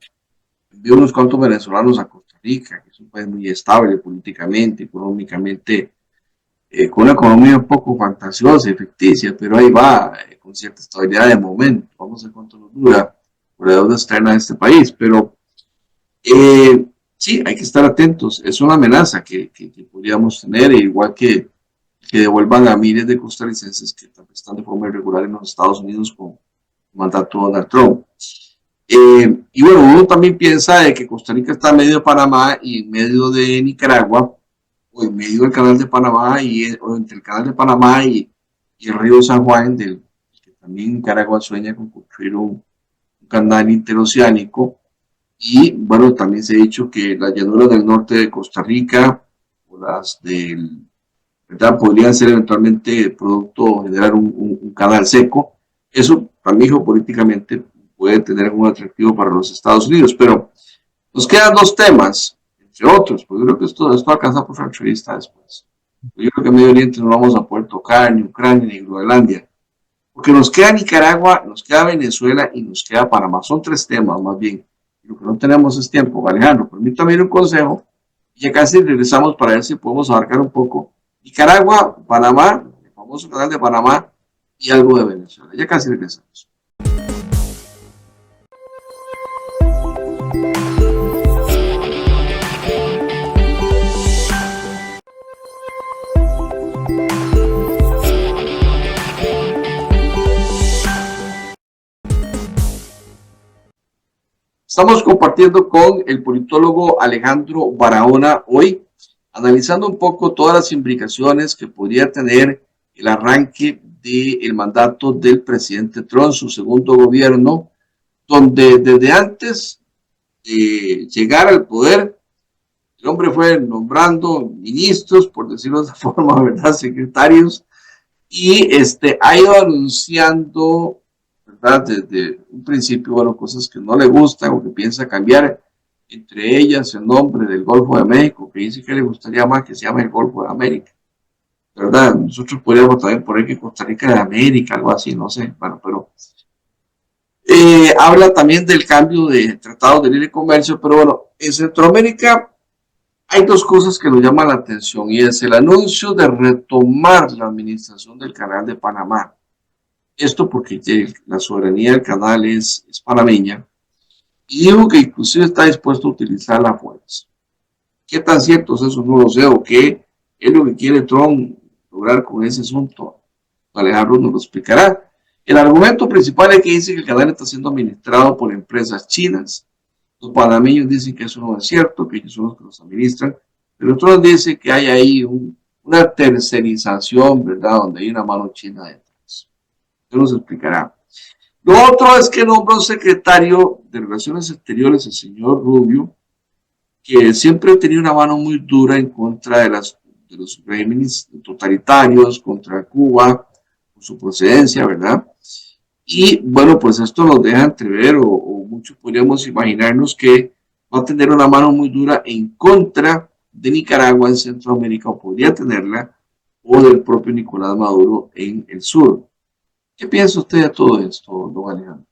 envío unos cuantos venezolanos a Costa Rica, que es un país muy estable políticamente, económicamente, con una economía un poco fantasiosa y ficticia, pero ahí va, con cierta estabilidad de momento. Vamos a ver cuánto nos dura por la deuda externa de este país, pero sí, hay que estar atentos. Es una amenaza que podríamos tener, igual que devuelvan a miles de costarricenses que están de forma irregular en los Estados Unidos con mandato de Donald Trump. Y bueno, uno también piensa de que Costa Rica está en medio de Panamá y en medio de Nicaragua, o en medio del canal de Panamá, o entre el canal de Panamá y el río San Juan, que también Nicaragua sueña con construir un canal interoceánico. Y bueno, también se ha dicho que las llanuras del norte de Costa Rica, o las del, ¿verdad?, podrían ser eventualmente producto, generar un canal seco. Eso también geopolíticamente puede tener un atractivo para los Estados Unidos, pero nos quedan dos temas, entre otros, pues yo creo que esto alcanza por su entrevista después. Yo creo que en Medio Oriente no vamos a poder tocar ni Ucrania ni Groenlandia, porque nos queda Nicaragua, nos queda Venezuela y nos queda Panamá. Son tres temas más bien. Lo que no tenemos es tiempo. Alejandro, permítame ir un consejo y ya casi regresamos para ver si podemos abarcar un poco Nicaragua, Panamá, el famoso canal de Panamá y algo de Venezuela. Ya casi regresamos. Estamos compartiendo con el politólogo Alejandro Barahona hoy, analizando un poco todas las implicaciones que podría tener el arranque del mandato del presidente Trump, su segundo gobierno, donde desde antes de llegar al poder, el hombre fue nombrando ministros, por decirlo de esa forma, ¿verdad?, secretarios, y ha ido anunciando, ¿verdad?, desde un principio, bueno, cosas que no le gustan o que piensa cambiar, entre ellas el nombre del Golfo de México, que dice que le gustaría más que se llame el Golfo de América, ¿verdad? Nosotros podríamos también poner que Costa Rica de América, algo así, no sé, bueno, pero habla también del cambio de tratados de libre comercio, pero bueno, en Centroamérica hay dos cosas que nos llaman la atención, y es el anuncio de retomar la administración del canal de Panamá. Esto porque la soberanía del canal es panameña, y dijo que inclusive está dispuesto a utilizar la fuerza. ¿Qué tan cierto es eso? No lo sé, o qué es lo que quiere Trump lograr con ese asunto. Alejandro nos lo explicará. El argumento principal es que dice que el canal está siendo administrado por empresas chinas. Los panameños dicen que eso no es cierto, que ellos son los que los administran, pero Trump dice que hay ahí una tercerización, ¿verdad?, donde hay una mano china detrás. Él nos explicará. Lo otro es que nombró secretario de Relaciones Exteriores, el señor Rubio, que siempre ha tenido una mano muy dura en contra de los regímenes totalitarios, contra Cuba, por su procedencia, ¿verdad? Y bueno, pues esto nos deja entrever, o muchos podríamos imaginarnos que va a tener una mano muy dura en contra de Nicaragua en Centroamérica, o podría tenerla, o del propio Nicolás Maduro en el sur. ¿Qué piensa usted de todo esto, don Alejandro?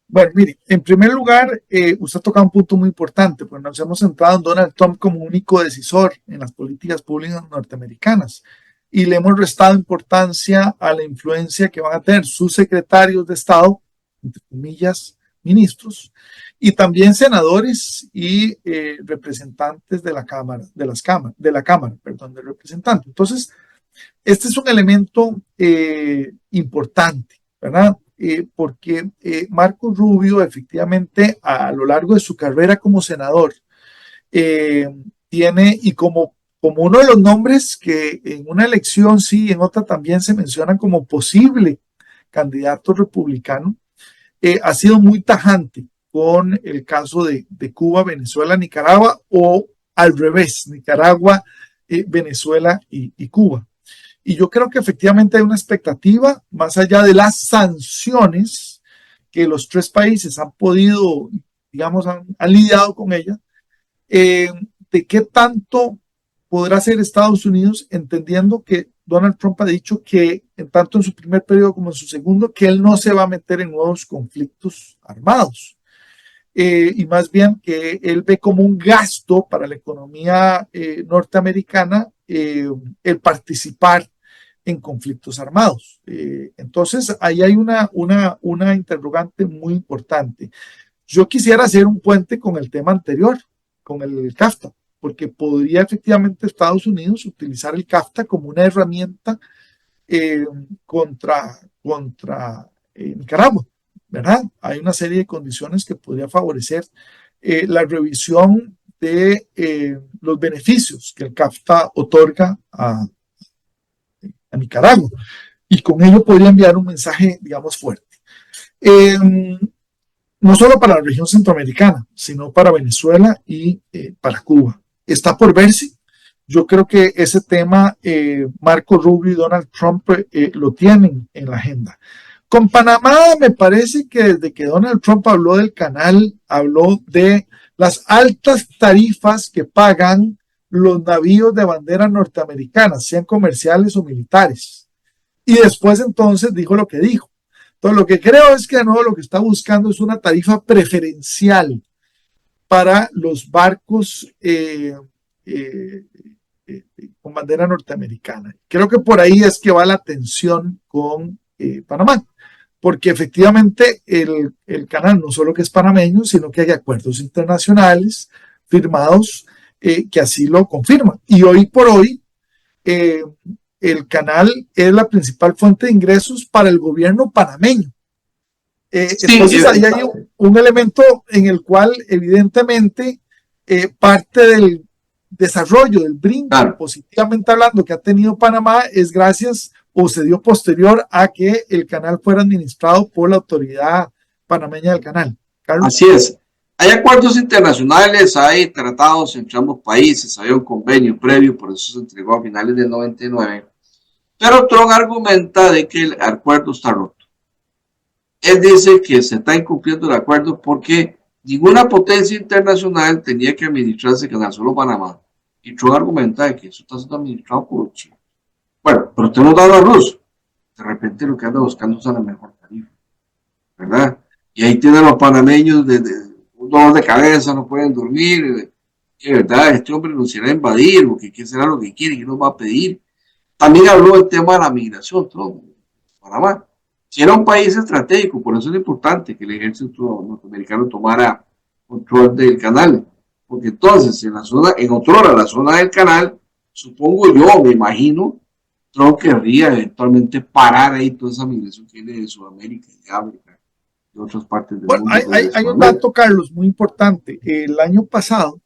Bueno, mire, en primer lugar, usted toca un punto muy importante, pues nos hemos centrado en Donald Trump como único decisor en las políticas públicas norteamericanas y le hemos restado importancia a la influencia que van a tener sus secretarios de Estado, entre comillas, ministros, y también senadores y representantes de la Cámara, de la Cámara, perdón, de representantes. Entonces, este es un elemento importante, ¿verdad? Porque Marco Rubio, efectivamente, a lo largo de su carrera como senador, tiene, y como uno de los nombres que en una elección sí, en otra también se mencionan como posible candidato republicano, ha sido muy tajante con el caso de Cuba, Venezuela, Nicaragua, o al revés, Nicaragua, Venezuela y Cuba. Y yo creo que efectivamente hay una expectativa, más allá de las sanciones que los tres países han podido, digamos, han lidiado con ella, de qué tanto podrá hacer Estados Unidos, entendiendo que Donald Trump ha dicho que, tanto en su primer periodo como en su segundo, que él no se va a meter en nuevos conflictos armados. Y más bien que él ve como un gasto para la economía norteamericana el participar en conflictos armados. Entonces, ahí hay una interrogante muy importante. Yo quisiera hacer un puente con el tema anterior, con el CAFTA, porque podría efectivamente Estados Unidos utilizar el CAFTA como una herramienta contra Nicaragua, ¿verdad? Hay una serie de condiciones que podría favorecer la revisión de los beneficios que el CAFTA otorga a Nicaragua, y con ello podría enviar un mensaje, digamos, fuerte. No solo para la región centroamericana, sino para Venezuela y para Cuba. Está por verse. Yo creo que ese tema Marco Rubio y Donald Trump lo tienen en la agenda. Con Panamá me parece que desde que Donald Trump habló del canal, habló de las altas tarifas que pagan los navíos de bandera norteamericana, sean comerciales o militares. Y después entonces dijo lo que dijo. Entonces lo que creo es que de nuevo lo que está buscando es una tarifa preferencial para los barcos con bandera norteamericana. Creo que por ahí es que va la tensión con Panamá, porque efectivamente el canal no solo que es panameño, sino que hay acuerdos internacionales firmados que así lo confirman. Y hoy por hoy el canal es la principal fuente de ingresos para el gobierno panameño. Entonces ahí hay un elemento en el cual evidentemente parte del desarrollo, del brinco, positivamente hablando, que ha tenido Panamá es gracias o se dio posterior a que el canal fuera administrado por la autoridad panameña del canal. Carlos. Así es. Hay acuerdos internacionales, hay tratados entre ambos países, hay un convenio previo, por eso se entregó a finales del 99. Pero Trump argumenta de que el acuerdo está roto. Él dice que se está incumpliendo el acuerdo porque ninguna potencia internacional tenía que administrarse el canal, solo Panamá. Y Trump argumenta de que eso está siendo administrado por Chile. Bueno, pero usted nos da la luz. De repente lo que anda buscando es la mejor tarifa, ¿verdad? Y ahí tienen los panameños de un dolor de cabeza, no pueden dormir. Que verdad, este hombre nos irá a invadir, porque qué será lo que quiere, qué nos va a pedir. También habló del tema de la migración, Trump, Panamá. Si era un país estratégico, por eso es importante que el ejército norteamericano tomara control del canal. Porque entonces, en otrora, la zona del canal, supongo yo, me imagino, Trump querría eventualmente parar ahí toda esa migración que viene de Sudamérica y de África, de otras partes del mundo. Hay un dato, Carlos, muy importante. El año pasado,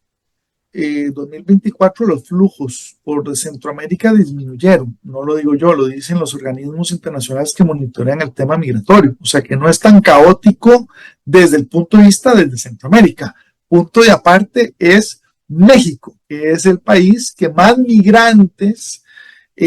2024, los flujos por Centroamérica disminuyeron. No lo digo yo, lo dicen los organismos internacionales que monitorean el tema migratorio. O sea que no es tan caótico desde el punto de vista desde Centroamérica. Punto de aparte es México, que es el país que más migrantes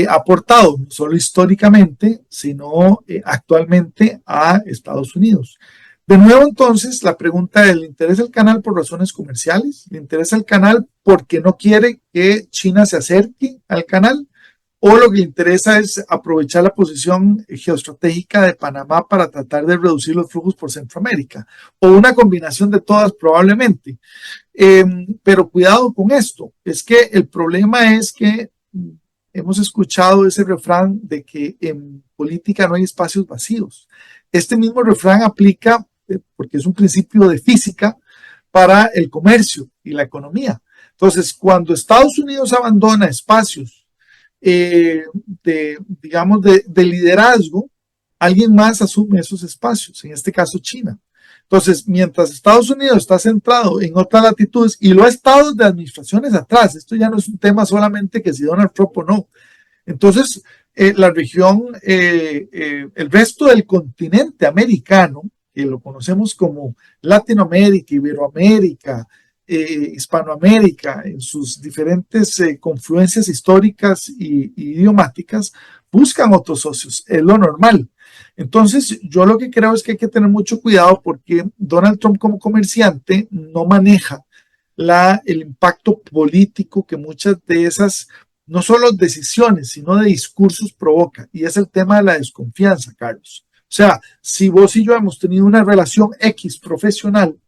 ha aportado, no solo históricamente, sino actualmente a Estados Unidos. De nuevo, entonces, la pregunta es, ¿le interesa el canal por razones comerciales? ¿Le interesa el canal porque no quiere que China se acerque al canal? ¿O lo que le interesa es aprovechar la posición geoestratégica de Panamá para tratar de reducir los flujos por Centroamérica? O una combinación de todas probablemente. Pero cuidado con esto, es que el problema es que hemos escuchado ese refrán de que en política no hay espacios vacíos. Este mismo refrán aplica porque es un principio de física para el comercio y la economía. Entonces, cuando Estados Unidos abandona espacios de liderazgo, alguien más asume esos espacios, en este caso China. Entonces, mientras Estados Unidos está centrado en otras latitudes, y lo ha estado de administraciones atrás, esto ya no es un tema solamente que si Donald Trump o no. Entonces, la región, el resto del continente americano, que lo conocemos como Latinoamérica, Iberoamérica, Hispanoamérica, en sus diferentes confluencias históricas y idiomáticas, buscan otros socios, es lo normal. Entonces, yo lo que creo es que hay que tener mucho cuidado porque Donald Trump como comerciante no maneja el impacto político que muchas de esas, no solo decisiones, sino de discursos provoca. Y es el tema de la desconfianza, Carlos. O sea, si vos y yo hemos tenido una relación X profesional,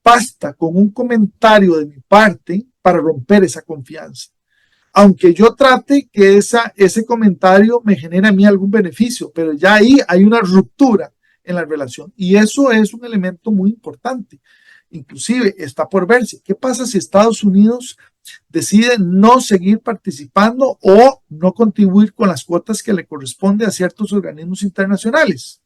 basta con un comentario de mi parte para romper esa confianza. Aunque yo trate que ese comentario me genere a mí algún beneficio, pero ya ahí hay una ruptura en la relación. Y eso es un elemento muy importante. Inclusive está por verse. ¿Qué pasa si Estados Unidos decide no seguir participando o no contribuir con las cuotas que le corresponde a ciertos organismos internacionales?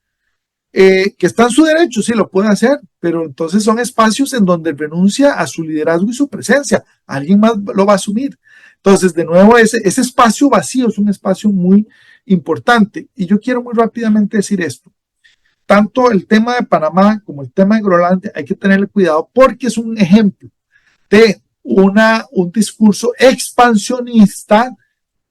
Que está en su derecho, sí lo puede hacer, pero entonces son espacios en donde renuncia a su liderazgo y su presencia. Alguien más lo va a asumir. Entonces, de nuevo, ese espacio vacío es un espacio muy importante. Y yo quiero muy rápidamente decir esto. Tanto el tema de Panamá como el tema de Groenlandia hay que tenerle cuidado porque es un ejemplo de un discurso expansionista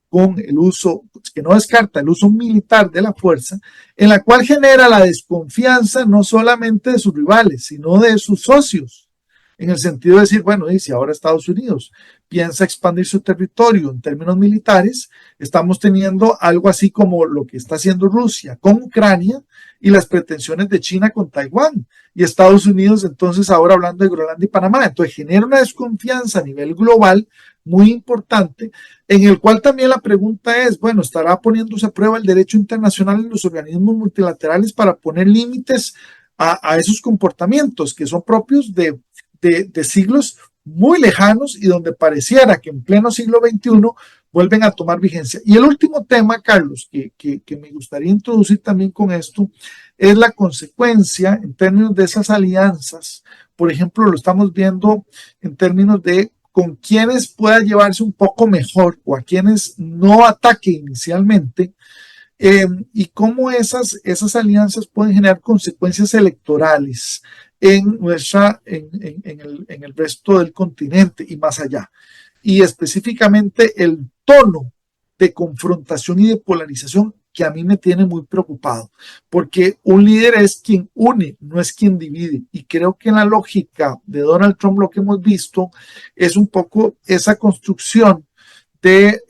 con el uso, que no descarta el uso militar de la fuerza, en la cual genera la desconfianza no solamente de sus rivales, sino de sus socios, en el sentido de decir, bueno, y si ahora Estados Unidos piensa expandir su territorio en términos militares, estamos teniendo algo así como lo que está haciendo Rusia con Ucrania y las pretensiones de China con Taiwán, y Estados Unidos entonces ahora hablando de Groenlandia y Panamá. Entonces genera una desconfianza a nivel global muy importante, en el cual también la pregunta es, bueno, ¿estará poniéndose a prueba el derecho internacional en los organismos multilaterales para poner límites a esos comportamientos que son propios de siglos muy lejanos y donde pareciera que en pleno siglo XXI vuelven a tomar vigencia? Y el último tema, Carlos, que me gustaría introducir también con esto, es la consecuencia en términos de esas alianzas. Por ejemplo, lo estamos viendo en términos de con quienes pueda llevarse un poco mejor o a quienes no ataque inicialmente, y cómo esas alianzas pueden generar consecuencias electorales en el resto del continente y más allá. Y específicamente el tono de confrontación y de polarización que a mí me tiene muy preocupado, porque un líder es quien une, no es quien divide. Y creo que en la lógica de Donald Trump lo que hemos visto es un poco esa construcción de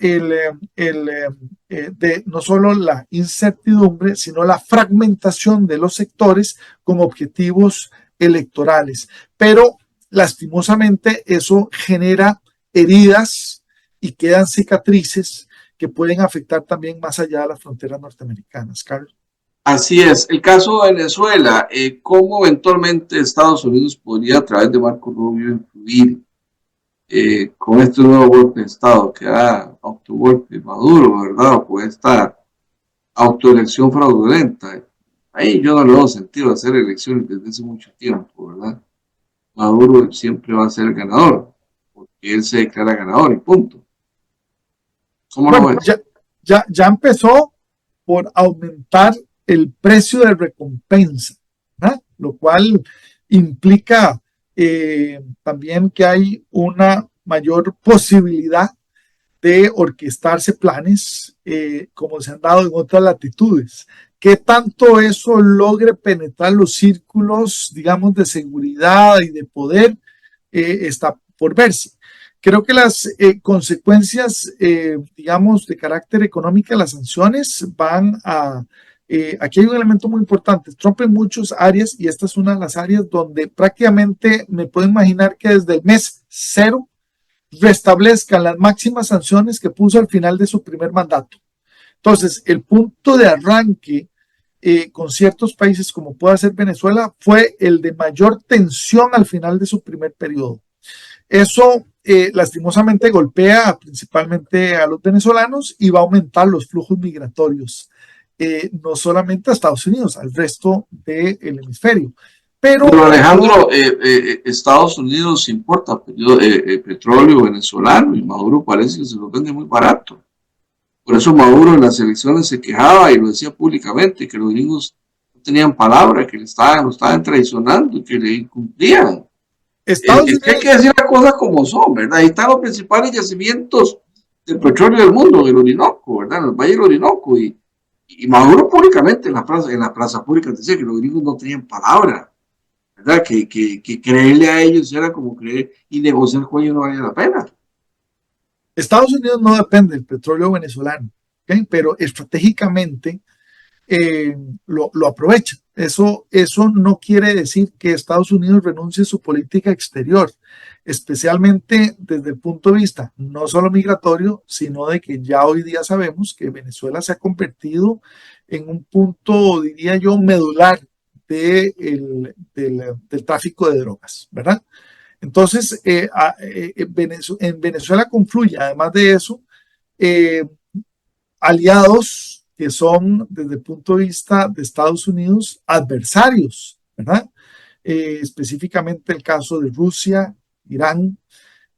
no solo la incertidumbre, sino la fragmentación de los sectores con objetivos electorales. Pero lastimosamente eso genera heridas y quedan cicatrices que pueden afectar también más allá de las fronteras norteamericanas. Carlos. Así es. El caso de Venezuela, ¿cómo eventualmente Estados Unidos podría a través de Marco Rubio influir con este nuevo golpe de Estado que da autogolpe Maduro, ¿verdad? O con esta autoelección fraudulenta? Ahí yo no le doy sentido a hacer elecciones desde hace mucho tiempo, ¿verdad? Maduro siempre va a ser el ganador, porque él se declara ganador y punto. ¿Cómo lo ves? Ya empezó por aumentar el precio de recompensa, ¿verdad? Lo cual implica también que hay una mayor posibilidad de orquestarse planes como se han dado en otras latitudes. ¿Qué tanto eso logre penetrar los círculos, digamos, de seguridad y de poder? Está por verse. Creo que las consecuencias, digamos, de carácter económico de las sanciones van a... aquí hay un elemento muy importante. Trump en muchas áreas, y esta es una de las áreas donde prácticamente me puedo imaginar que desde el mes 0 restablezca las máximas sanciones que puso al final de su primer mandato. Entonces, el punto de arranque con ciertos países como pueda ser Venezuela fue el de mayor tensión al final de su primer periodo. Eso lastimosamente golpea principalmente a los venezolanos y va a aumentar los flujos migratorios, no solamente a Estados Unidos, al resto del hemisferio. Pero Alejandro, Estados Unidos importa petróleo venezolano y Maduro parece que se lo vende muy barato. Por eso Maduro en las elecciones se quejaba y lo decía públicamente, que los gringos no tenían palabra, que lo estaban traicionando y que le incumplían. Estados Unidos, hay que decir las cosas como son, ¿verdad? Ahí están los principales yacimientos de petróleo del mundo, el Orinoco, ¿verdad? En el Valle del Orinoco. Y Maduro públicamente en la plaza pública decía que los gringos no tenían palabra, ¿verdad? Que creerle a ellos era como creer y negociar con ellos no valía la pena. Estados Unidos no depende del petróleo venezolano, ¿okay? Pero estratégicamente lo aprovecha. Eso no quiere decir que Estados Unidos renuncie a su política exterior, especialmente desde el punto de vista no solo migratorio, sino de que ya hoy día sabemos que Venezuela se ha convertido en un punto, diría yo, medular del tráfico de drogas, ¿verdad? Entonces, en Venezuela confluye, además de eso, aliados que son, desde el punto de vista de Estados Unidos, adversarios, ¿verdad? Específicamente el caso de Rusia, Irán,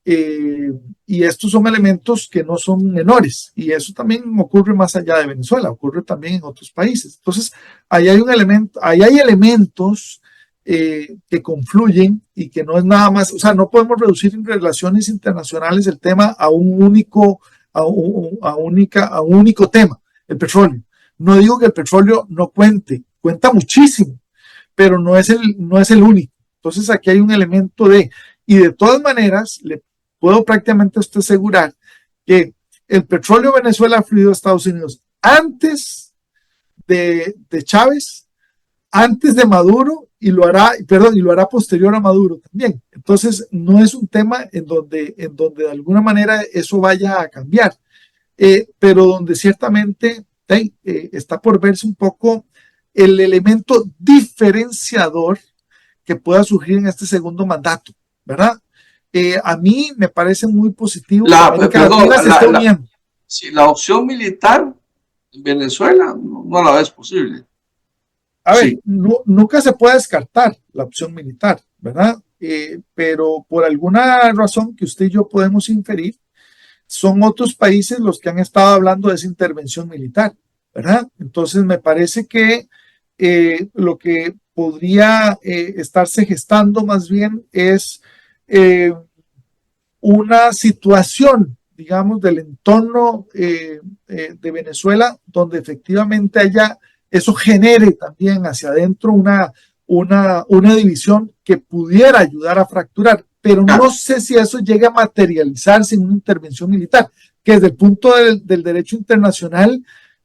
y estos son elementos que no son menores, y eso también ocurre más allá de Venezuela, ocurre también en otros países. Entonces, ahí hay elementos que confluyen y que no es nada más, o sea, no podemos reducir en relaciones internacionales el tema a un único tema, el petróleo. No digo que el petróleo no cuenta muchísimo, pero no es el único. Entonces aquí hay un elemento y de todas maneras, le puedo prácticamente a usted asegurar que el petróleo de Venezuela ha fluido a Estados Unidos antes de Chávez, antes de Maduro, y lo hará posterior a Maduro también. Entonces, no es un tema en donde de alguna manera eso vaya a cambiar, pero donde ciertamente está por verse un poco el elemento diferenciador que pueda surgir en este segundo mandato, ¿verdad? A mí me parece muy positivo que América Latina se esté uniendo. Si la opción militar en Venezuela no la ves posible. A ver, sí. Nunca se puede descartar la opción militar, ¿verdad? Pero por alguna razón que usted y yo podemos inferir, son otros países los que han estado hablando de esa intervención militar, ¿verdad? Entonces me parece que lo que podría estarse gestando más bien es una situación, digamos, del entorno de Venezuela, donde efectivamente eso genere también hacia adentro una división que pudiera ayudar a fracturar, pero no sé si eso llegue a materializarse en una intervención militar, que desde el punto del derecho internacional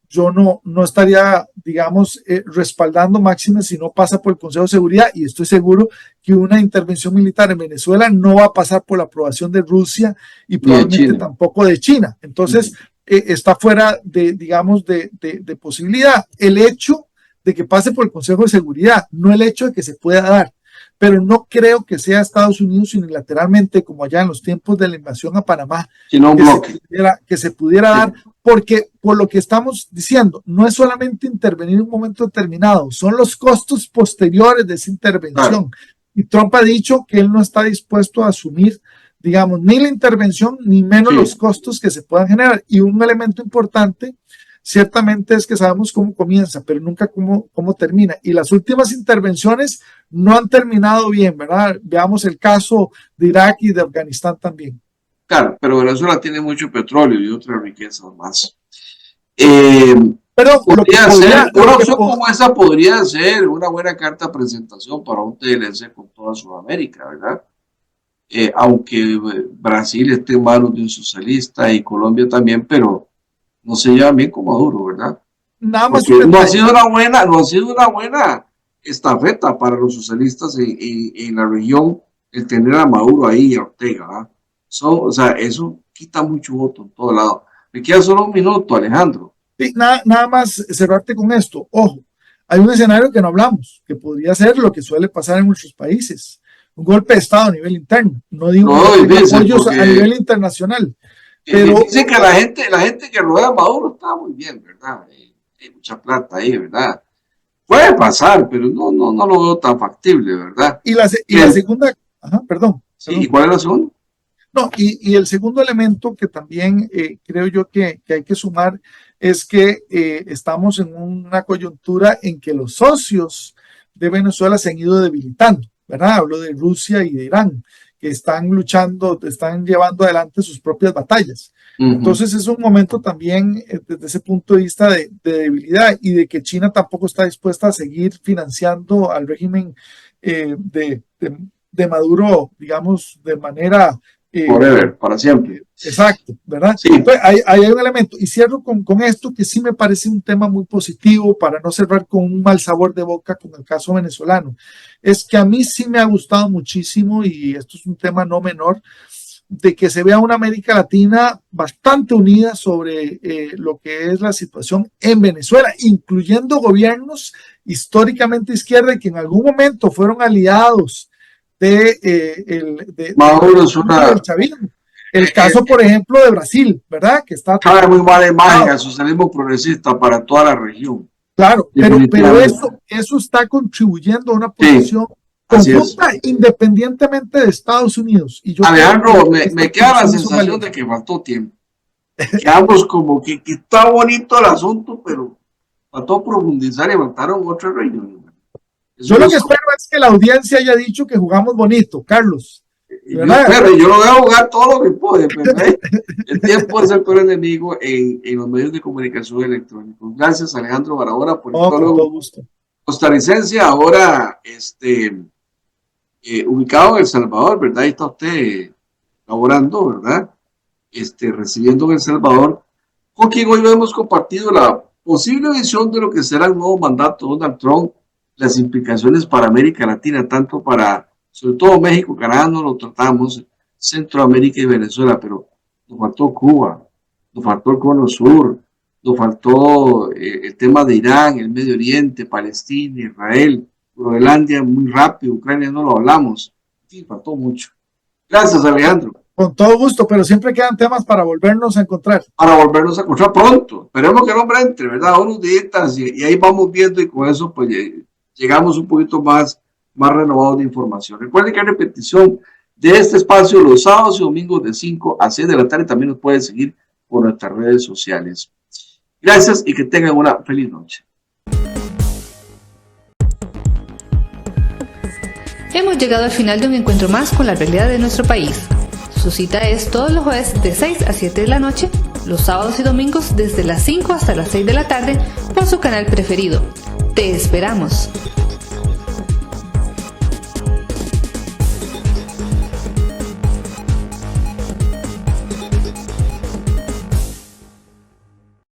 yo no estaría, digamos, respaldando máximas si no pasa por el Consejo de Seguridad, y estoy seguro que una intervención militar en Venezuela no va a pasar por la aprobación de Rusia y probablemente tampoco de China. Entonces, está fuera digamos, de posibilidad. El hecho de que pase por el Consejo de Seguridad, no el hecho de que se pueda dar, pero no creo que sea Estados Unidos unilateralmente, como allá en los tiempos de la invasión a Panamá, que se pudiera dar, porque por lo que estamos diciendo, no es solamente intervenir en un momento determinado, son los costos posteriores de esa intervención. Y Trump ha dicho que él no está dispuesto a asumir, digamos, ni la intervención, ni menos los costos que se puedan generar. Y un elemento importante, ciertamente, es que sabemos cómo comienza, pero nunca cómo termina. Y las últimas intervenciones no han terminado bien, ¿verdad? Veamos el caso de Irak y de Afganistán también. Claro, pero Venezuela tiene mucho petróleo y otras riquezas más. Pero una opción como esa podría ser una buena carta de presentación para un TLC con toda Sudamérica, ¿verdad? Aunque Brasil esté en manos de un socialista y Colombia también, pero no se lleva bien con Maduro, ¿verdad? Nada más no ha sido una buena estafeta para los socialistas en la región el tener a Maduro ahí y a Ortega, ¿verdad? O sea, eso quita mucho voto en todo lado. Me queda solo un minuto, Alejandro. Sí, nada más cerrarte con esto. Ojo, Hay un escenario que no hablamos, que podría ser lo que suele pasar en muchos países, un golpe de Estado a nivel interno, no digo apoyos a nivel internacional. Pero dice que la gente que rodea a Maduro está muy bien, ¿verdad? Hay mucha plata ahí, ¿verdad? Puede pasar, pero no lo veo tan factible, ¿verdad? Y la segunda, perdón. ¿Y cuál es la segunda? No, y el segundo elemento que también creo yo que hay que sumar es que estamos en una coyuntura en que los socios de Venezuela se han ido debilitando, ¿verdad? Hablo de Rusia y de Irán, que están luchando, están llevando adelante sus propias batallas. Entonces es un momento también desde ese punto de vista de debilidad y de que China tampoco está dispuesta a seguir financiando al régimen de Maduro, digamos, de manera... forever, para siempre. Exacto, ¿verdad? Sí. Entonces, hay un elemento, y cierro con esto que sí me parece un tema muy positivo para no cerrar con un mal sabor de boca con el caso venezolano. Es que a mí sí me ha gustado muchísimo, y esto es un tema no menor, de que se vea una América Latina bastante unida sobre lo que es la situación en Venezuela, incluyendo gobiernos históricamente izquierda y que en algún momento fueron aliados de Maduro es del chavismo. El caso, por ejemplo, de Brasil, ¿verdad? Que está trae muy mala imagen al socialismo progresista para toda la región. Claro, pero eso está contribuyendo a una posición conjunta independientemente de Estados Unidos. Y yo Alejandro, me queda la sensación de que faltó tiempo. Quedamos como que está bonito el asunto, pero faltó profundizar y faltaron otras regiones. Yo lo que espero es que la audiencia haya dicho que jugamos bonito, Carlos. Yo lo voy a jugar todo lo que puede, pero el tiempo es el peor enemigo en los medios de comunicación electrónicos. Gracias, Alejandro Barahona, por el prólogo costarricense, ahora ubicado en El Salvador, ¿verdad? Ahí está usted laborando, ¿verdad? Recibiendo en El Salvador, con quien hoy hemos compartido la posible visión de lo que será el nuevo mandato de Donald Trump, las implicaciones para América Latina, tanto para, sobre todo México, Canadá no lo tratamos, Centroamérica y Venezuela, pero nos faltó Cuba, nos faltó el Cono Sur, nos faltó el tema de Irán, el Medio Oriente, Palestina, Israel, Groenlandia muy rápido, Ucrania no lo hablamos, sí, faltó mucho. Gracias, Alejandro. Con todo gusto, pero siempre quedan temas para volvernos a encontrar. Para volvernos a encontrar pronto. Esperemos que el hombre entre, ¿verdad? Unos días y ahí vamos viendo y con eso pues llegamos un poquito más renovados de información. Recuerden que hay repetición de este espacio los sábados y domingos de 5 a 6 de la tarde. También nos pueden seguir por nuestras redes sociales. Gracias y que tengan una feliz noche. Hemos llegado al final de un encuentro más con la realidad de nuestro país. Su cita es todos los jueves de 6 a 7 de la noche, los sábados y domingos desde las 5 hasta las 6 de la tarde por su canal preferido. ¡Te esperamos!